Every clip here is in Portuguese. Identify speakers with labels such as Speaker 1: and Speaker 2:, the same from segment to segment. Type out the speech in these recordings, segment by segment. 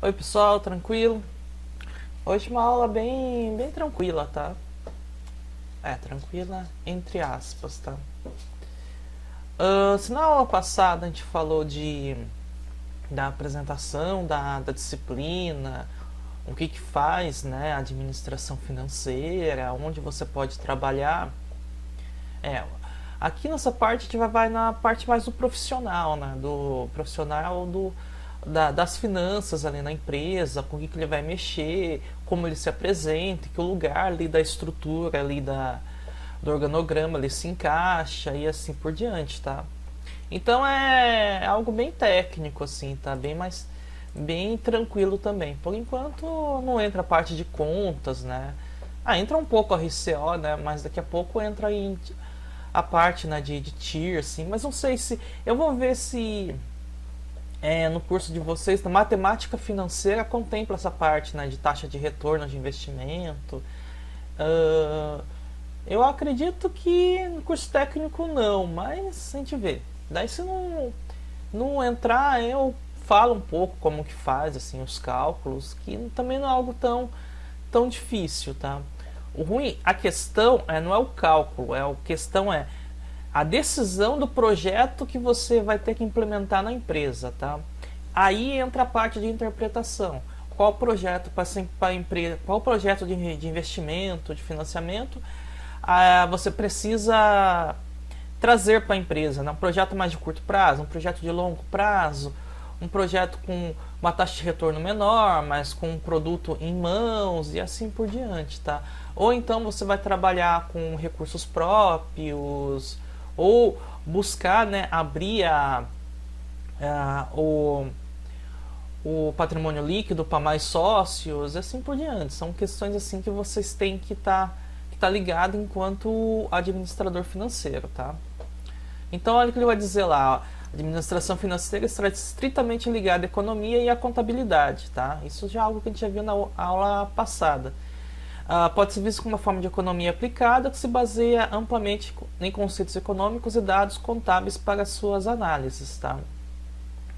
Speaker 1: Oi pessoal, tranquilo? Hoje uma aula bem tranquila, tá? Tranquila entre aspas, tá? Se na aula passada a gente falou da apresentação da disciplina, o que faz, né, a administração financeira, onde você pode trabalhar. É, Aqui nessa parte a gente vai na parte mais do profissional, né? Do profissional das finanças ali na empresa, com o que ele vai mexer, como ele se apresenta, que o lugar ali da estrutura ali do organograma ali se encaixa e assim por diante, tá? Então é algo bem técnico assim, tá? Bem tranquilo também. Por enquanto não entra a parte de contas, né? Entra um pouco a RCO, né? Mas daqui a pouco entra a parte, né, de tier, assim, mas não sei se. Eu vou ver se no curso de vocês, na matemática financeira, contempla essa parte, né, de taxa de retorno de investimento. Uh, eu acredito que no curso técnico não, mas a gente vê. Daí se não entrar, eu falo um pouco como que faz assim os cálculos, que também não é algo tão difícil, tá? O ruim, a questão não é o cálculo, a questão é a decisão do projeto que você vai ter que implementar na empresa, tá? Aí entra a parte de interpretação. Qual projeto para a empresa, qual projeto de investimento, de financiamento, você precisa trazer para a empresa, né? Um projeto mais de curto prazo, um projeto de longo prazo, um projeto com uma taxa de retorno menor, mas com um produto em mãos e assim por diante, tá? Ou então você vai trabalhar com recursos próprios, ou buscar, né, abrir o patrimônio líquido para mais sócios, e assim por diante. São questões assim que vocês têm que tá ligado enquanto administrador financeiro, tá? Então olha o que ele vai dizer lá. A administração financeira está estritamente ligada à economia e à contabilidade, tá? Isso já é algo que a gente já viu na aula passada. Pode ser visto como uma forma de economia aplicada que se baseia amplamente em conceitos econômicos e dados contábeis para suas análises, tá?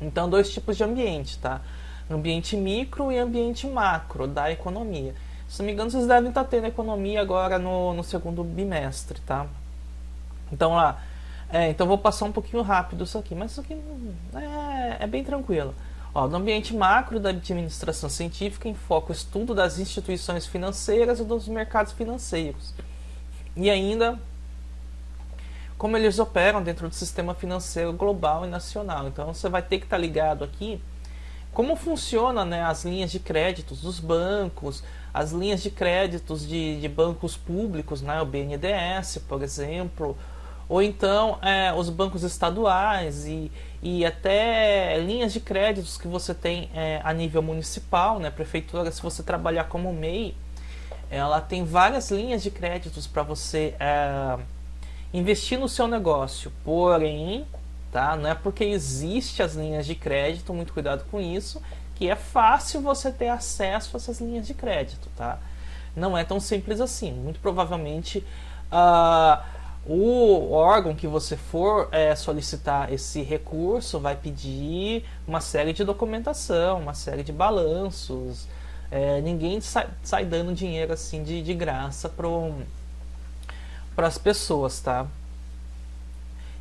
Speaker 1: Então, dois tipos de ambiente, tá? Ambiente micro e ambiente macro da economia. Se não me engano, vocês devem estar tendo economia agora no segundo bimestre, tá? Então, então vou passar um pouquinho rápido isso aqui, mas isso aqui é bem tranquilo. No ambiente macro da administração científica, enfoca o estudo das instituições financeiras e dos mercados financeiros. E ainda como eles operam dentro do sistema financeiro global e nacional. Então você vai ter que estar ligado aqui como funciona, né, as linhas de créditos dos bancos, as linhas de créditos de bancos públicos, né, o BNDES, por exemplo, ou então os bancos estaduais e até linhas de créditos que você tem a nível municipal, né, prefeitura. Se você trabalhar como MEI, ela tem várias linhas de créditos para você investir no seu negócio. Porém, tá, não é porque existe as linhas de crédito, muito cuidado com isso, que é fácil você ter acesso a essas linhas de crédito, tá? Não é tão simples assim. Muito provavelmente o órgão que você for solicitar esse recurso vai pedir uma série de documentação, uma série de balanços. Ninguém sai dando dinheiro assim de graça para as pessoas, tá?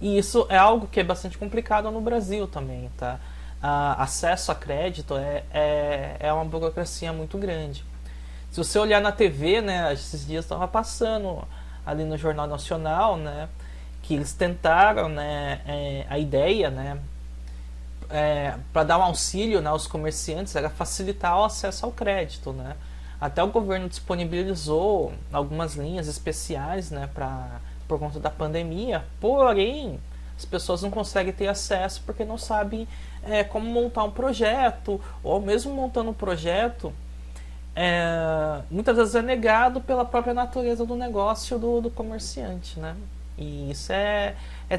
Speaker 1: E isso é algo que é bastante complicado no Brasil também, tá? Acesso a crédito é uma burocracia muito grande. Se você olhar na TV, né, esses dias estava passando ali no Jornal Nacional, né, que eles tentaram, né, a ideia, né, para dar um auxílio, né, aos comerciantes era facilitar o acesso ao crédito, né. Até o governo disponibilizou algumas linhas especiais, né, por conta da pandemia, porém as pessoas não conseguem ter acesso porque não sabem como montar um projeto, ou mesmo montando um projeto, muitas vezes é negado pela própria natureza do negócio do comerciante, né? E isso é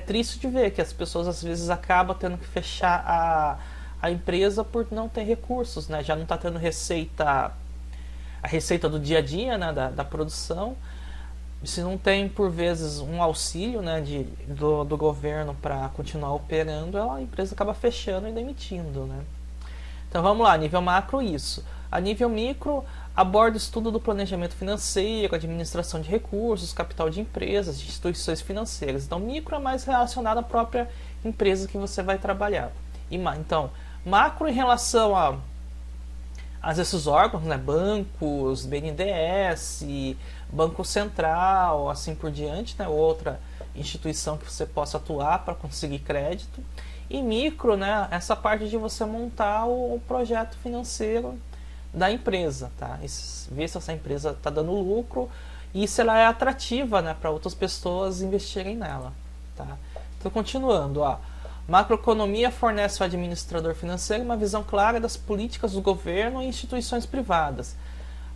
Speaker 1: triste de ver, que as pessoas às vezes acabam tendo que fechar a empresa por não ter recursos, né? Já não está tendo a receita do dia a dia, né, da produção. Se não tem, por vezes, um auxílio, né, do governo para continuar operando, a empresa acaba fechando e demitindo, né? Então vamos lá, nível macro isso. A nível micro, aborda o estudo do planejamento financeiro, administração de recursos, capital de empresas, de instituições financeiras. Então micro é mais relacionado à própria empresa que você vai trabalhar. Então, macro em relação a esses órgãos, né, bancos, BNDES, Banco Central, assim por diante, né, outra instituição que você possa atuar para conseguir crédito. E micro, né, essa parte de você montar o projeto financeiro da empresa, tá? Ver se essa empresa está dando lucro e se ela é atrativa, né, para outras pessoas investirem nela, tá? Então, continuando, ó. Macroeconomia fornece ao administrador financeiro uma visão clara das políticas do governo e instituições privadas,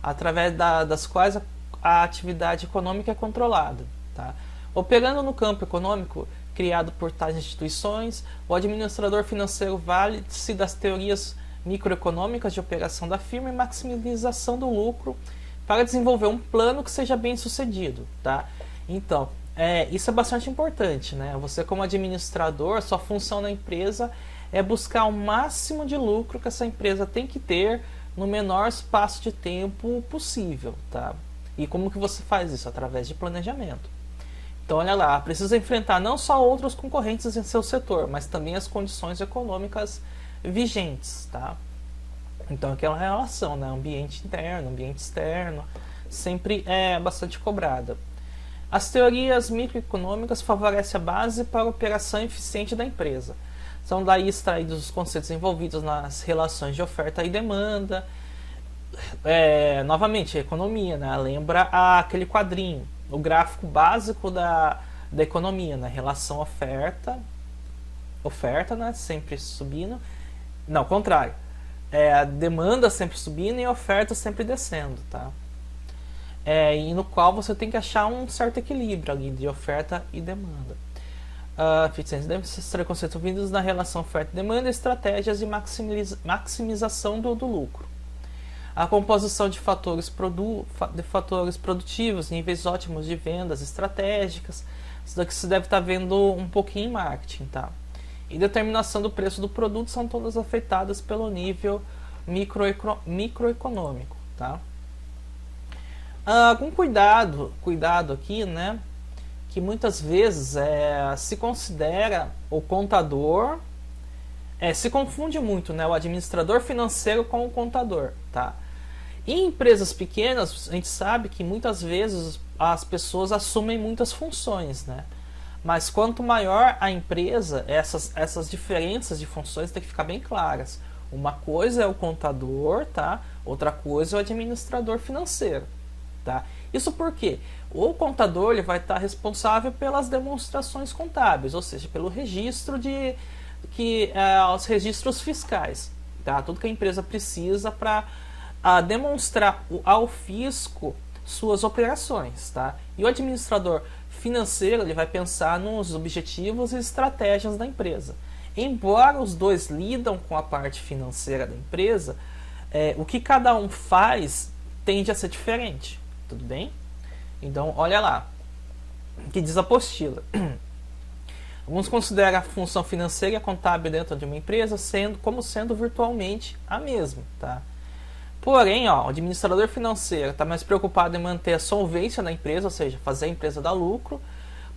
Speaker 1: através das quais a atividade econômica é controlada. Tá? Operando no campo econômico criado por tais instituições, o administrador financeiro vale-se das teorias microeconômicas de operação da firma e maximização do lucro para desenvolver um plano que seja bem sucedido. Tá? Então, isso é bastante importante, né? Você como administrador, sua função na empresa é buscar o máximo de lucro que essa empresa tem que ter no menor espaço de tempo possível, tá? E como que você faz isso? Através de planejamento. Então, olha lá, precisa enfrentar não só outros concorrentes em seu setor, mas também as condições econômicas vigentes, tá? Então, aquela relação, né? Ambiente interno, ambiente externo, sempre é bastante cobrada. As teorias microeconômicas favorecem a base para a operação eficiente da empresa. São daí extraídos os conceitos envolvidos nas relações de oferta e demanda. Novamente, a economia, né? Lembra aquele quadrinho, o gráfico básico da economia, né? Relação oferta, né? Sempre subindo. Não, ao contrário. A demanda sempre subindo e a oferta sempre descendo, tá? E no qual você tem que achar um certo equilíbrio ali de oferta e demanda. Eficiência devem ser conceitos vindos na relação oferta e demanda e estratégias de maximização do lucro. A composição de fatores produtivos, níveis ótimos de vendas estratégicas, isso daqui você deve estar vendo um pouquinho em marketing, tá? E determinação do preço do produto são todas afetadas pelo nível microeconômico, tá? Com cuidado aqui, né? Que muitas vezes se considera o contador, se confunde muito, né? O administrador financeiro com o contador, tá? Em empresas pequenas, a gente sabe que muitas vezes as pessoas assumem muitas funções, né? Mas quanto maior a empresa, essas diferenças de funções têm que ficar bem claras. Uma coisa é o contador, tá? Outra coisa é o administrador financeiro. Tá? Isso porque o contador ele vai estar responsável pelas demonstrações contábeis, ou seja, pelo registro os registros fiscais, tá? Tudo que a empresa precisa para demonstrar ao fisco suas operações, tá? E o administrador financeiro ele vai pensar nos objetivos e estratégias da empresa. Embora os dois lidam com a parte financeira da empresa, o que cada um faz tende a ser diferente. Tudo bem? Então, olha lá. O que diz a apostila? Alguns consideram a função financeira e a contábil dentro de uma empresa como sendo virtualmente a mesma. Tá? Porém, o administrador financeiro está mais preocupado em manter a solvência da empresa, ou seja, fazer a empresa dar lucro,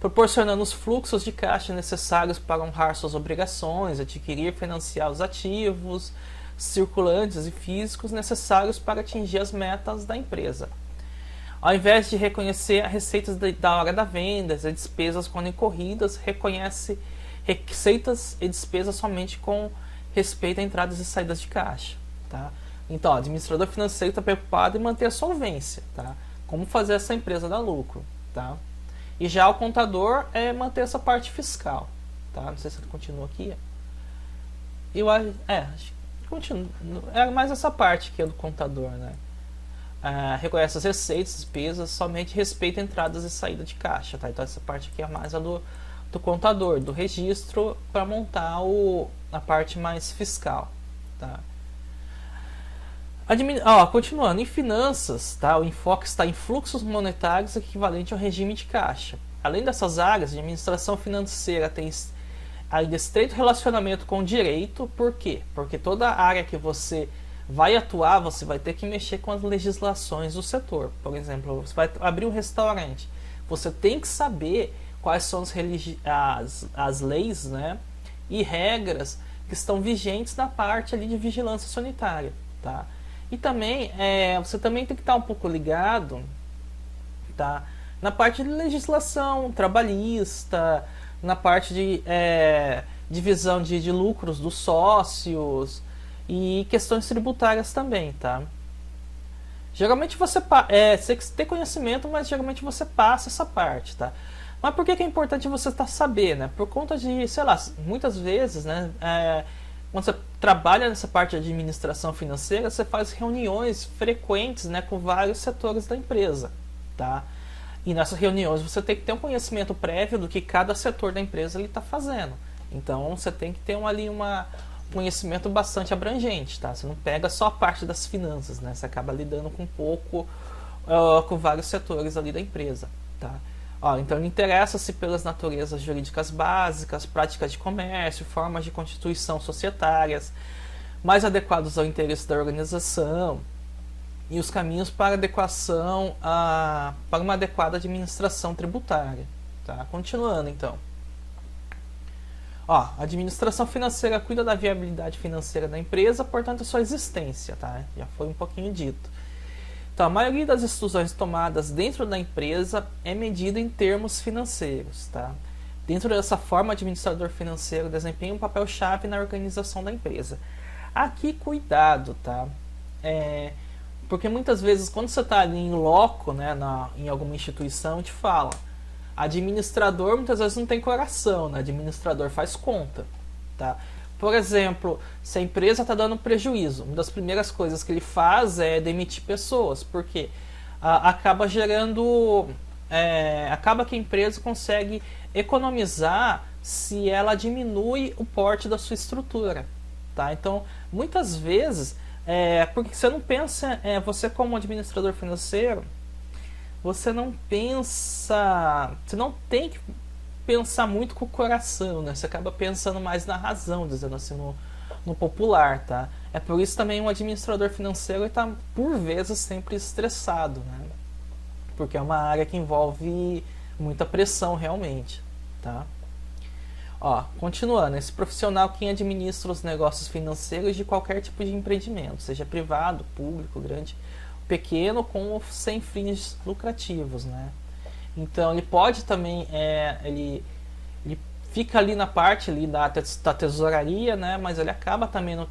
Speaker 1: proporcionando os fluxos de caixa necessários para honrar suas obrigações, adquirir e financiar os ativos circulantes e físicos necessários para atingir as metas da empresa. Ao invés de reconhecer as receitas da hora da venda e despesas quando incorridas, reconhece receitas e despesas somente com respeito a entradas e saídas de caixa. Tá? Então, o administrador financeiro está preocupado em manter a solvência. Tá? Como fazer essa empresa dar lucro. Tá? E já o contador é manter essa parte fiscal. Tá? Não sei se ele continua aqui. Acho que continua. É mais essa parte que é do contador, né? Reconhece as receitas, despesas, somente respeita entradas e saída de caixa, tá? Então essa parte aqui é mais a do contador, do registro para montar a parte mais fiscal, tá? Continuando, em finanças, tá? O enfoque está em fluxos monetários equivalente ao regime de caixa. Além dessas áreas, a administração financeira tem aí de estreito relacionamento com o direito. Por quê? Porque toda área que você vai atuar, você vai ter que mexer com as legislações do setor. Por exemplo, você vai abrir um restaurante, você tem que saber quais são as leis, né, e regras que estão vigentes na parte ali de vigilância sanitária, tá? E também, você também tem que estar um pouco ligado, tá, na parte de legislação trabalhista, na parte de divisão de lucros dos sócios e questões tributárias também, tá? Geralmente você tem conhecimento, mas geralmente você passa essa parte, tá? Mas por que é importante você saber, né? Por conta de, sei lá, muitas vezes, né, quando você trabalha nessa parte de administração financeira, você faz reuniões frequentes, né, com vários setores da empresa, tá? E nessas reuniões você tem que ter um conhecimento prévio do que cada setor da empresa está fazendo. Então você tem que ter um conhecimento bastante abrangente, tá? Você não pega só a parte das finanças, né? Você acaba lidando com um pouco com vários setores ali da empresa, tá? Então ele interessa-se pelas naturezas jurídicas básicas, práticas de comércio, formas de constituição societárias mais adequados ao interesse da organização e os caminhos para adequação para uma adequada administração tributária, tá? Continuando então. A administração financeira cuida da viabilidade financeira da empresa, portanto, a sua existência, tá? Já foi um pouquinho dito. Então, a maioria das decisões tomadas dentro da empresa é medida em termos financeiros, tá? Dentro dessa forma, o administrador financeiro desempenha um papel-chave na organização da empresa. Aqui, cuidado, tá? Porque muitas vezes, quando você está ali em loco, né, em alguma instituição, te fala, administrador muitas vezes não tem coração, né? Administrador faz conta, tá? Por exemplo, se a empresa está dando prejuízo, uma das primeiras coisas que ele faz é demitir pessoas, porque acaba gerando, acaba que a empresa consegue economizar se ela diminui o porte da sua estrutura, tá? Então, muitas vezes, porque você não pensa, você como administrador financeiro, você não tem que pensar muito com o coração, né? Você acaba pensando mais na razão, dizendo assim, no popular, tá? É por isso também um administrador financeiro está, por vezes, sempre estressado, né? Porque é uma área que envolve muita pressão, realmente, tá? Continuando, esse profissional quem administra os negócios financeiros de qualquer tipo de empreendimento, seja privado, público, grande, pequeno, com ou sem fins lucrativos, né? Então ele pode também, ele fica ali na parte ali da tesouraria, né? Mas ele acaba também não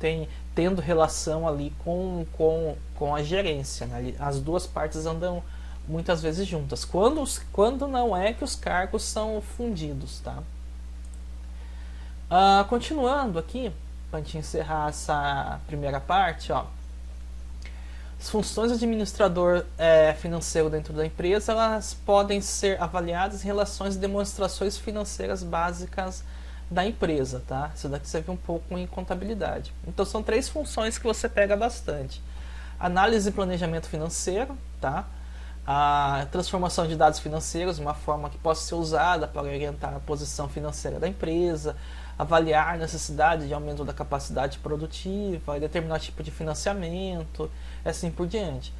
Speaker 1: tendo relação ali com a gerência, né? As duas partes andam muitas vezes juntas, quando não é que os cargos são fundidos, tá? Continuando aqui, para a gente encerrar essa primeira parte, as funções do administrador financeiro dentro da empresa, elas podem ser avaliadas em relação às demonstrações financeiras básicas da empresa, tá? Isso daqui você vê um pouco em contabilidade. Então são 3 funções que você pega bastante. Análise e planejamento financeiro, tá? A transformação de dados financeiros, uma forma que possa ser usada para orientar a posição financeira da empresa, avaliar a necessidade de aumento da capacidade produtiva, determinar tipo de financiamento, assim por diante.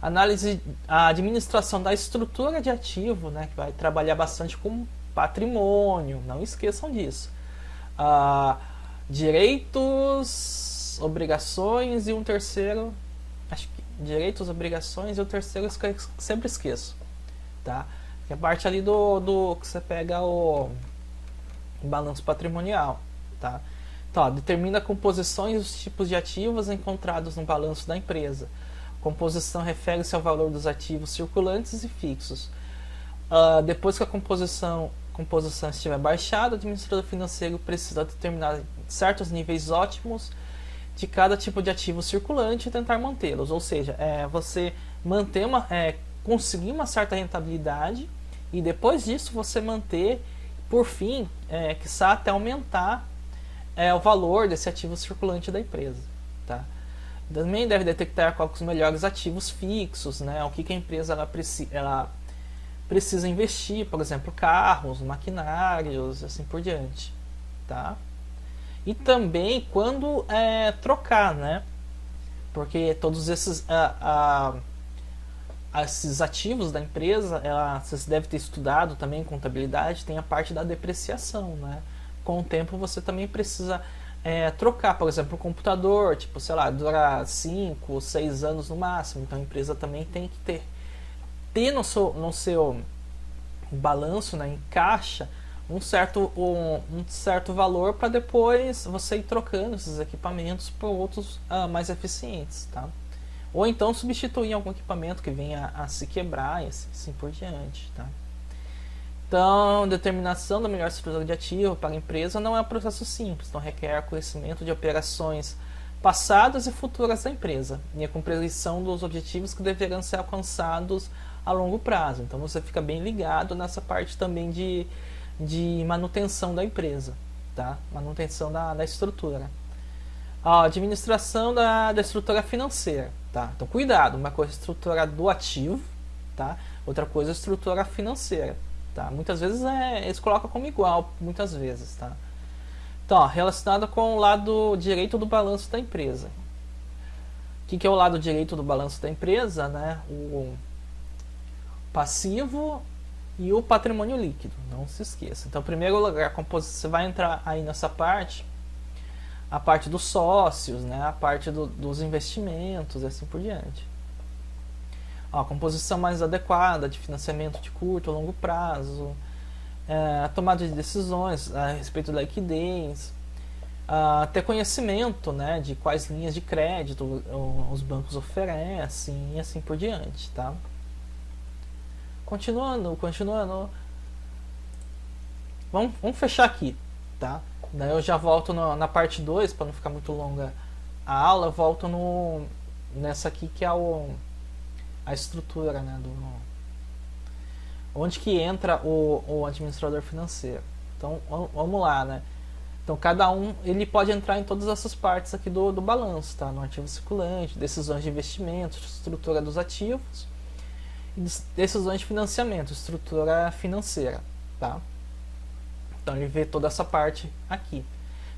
Speaker 1: Análise, a administração da estrutura de ativo, né, que vai trabalhar bastante com patrimônio, não esqueçam disso. Direitos, obrigações e um terceiro, acho que direitos, obrigações e o terceiro eu sempre esqueço, tá? Que é a parte ali do que você pega o balanço patrimonial, tá? Então, determina a composição e os tipos de ativos encontrados no balanço da empresa. Composição refere-se ao valor dos ativos circulantes e fixos. Depois que a composição estiver baixada, o administrador financeiro precisa determinar certos níveis ótimos de cada tipo de ativo circulante e tentar mantê-los. Ou seja, você manter conseguir uma certa rentabilidade e depois disso você manter, por fim, quiçá até aumentar o valor desse ativo circulante da empresa, tá? Também deve detectar quais os melhores ativos fixos, né? O que a empresa ela precisa investir, por exemplo, carros, maquinários, assim por diante, tá? E também quando trocar, né? Porque todos esses ativos da empresa, vocês devem ter estudado também contabilidade, tem a parte da depreciação, né? Com o tempo você também precisa trocar, por exemplo, o computador, tipo, sei lá, durar 5, 6 anos no máximo. Então a empresa também tem que ter no seu balanço, né, em caixa, um certo valor para depois você ir trocando esses equipamentos por outros mais eficientes, tá? Ou então substituir algum equipamento que venha a se quebrar e assim por diante, tá? Então, determinação da melhor estrutura de ativo para a empresa não é um processo simples, então requer conhecimento de operações passadas e futuras da empresa e a compreensão dos objetivos que deverão ser alcançados a longo prazo. Então você fica bem ligado nessa parte também de manutenção da empresa, tá? Manutenção da estrutura. A administração da estrutura financeira, tá? Então cuidado, uma coisa é a estrutura do ativo, tá? Outra coisa é a estrutura financeira, tá? Muitas vezes eles colocam como igual, muitas vezes, tá? Então, ó, relacionado com o lado direito do balanço da empresa. O que é o lado direito do balanço da empresa, né? O passivo e o patrimônio líquido, não se esqueça. Então, em primeiro lugar, você vai entrar aí nessa parte, a parte dos sócios, né, a parte dos investimentos e assim por diante. Ó, a composição mais adequada de financiamento de curto e longo prazo, a tomada de decisões a respeito da liquidez, ter conhecimento, né, de quais linhas de crédito os bancos oferecem e assim por diante, tá? Continuando. Vamos fechar aqui, tá? Daí eu já volto na parte 2, para não ficar muito longa a aula, eu volto nessa aqui que é a estrutura, né? Onde que entra o administrador financeiro. Então, vamos lá, né? Então, cada um, ele pode entrar em todas essas partes aqui do balanço, tá? No ativo circulante, decisões de investimento, estrutura dos ativos, decisões de financiamento, estrutura financeira, tá? Então ele vê toda essa parte aqui.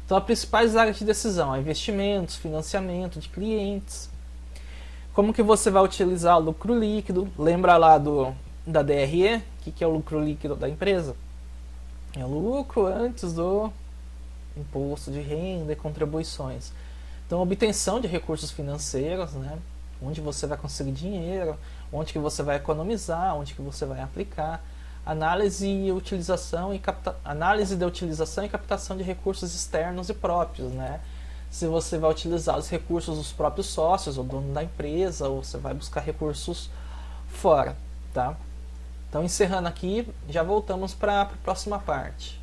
Speaker 1: Então as principais áreas de decisão, investimentos, financiamento de clientes. Como que você vai utilizar o lucro líquido? Lembra lá da DRE? O que é o lucro líquido da empresa? É o lucro antes do imposto de renda e contribuições. Então obtenção de recursos financeiros, né? Onde você vai conseguir dinheiro, onde que você vai economizar, onde que você vai aplicar, análise da utilização e captação de recursos externos e próprios, né? Se você vai utilizar os recursos dos próprios sócios, ou dono da empresa, ou você vai buscar recursos fora, tá? Então, encerrando aqui, já voltamos para a próxima parte.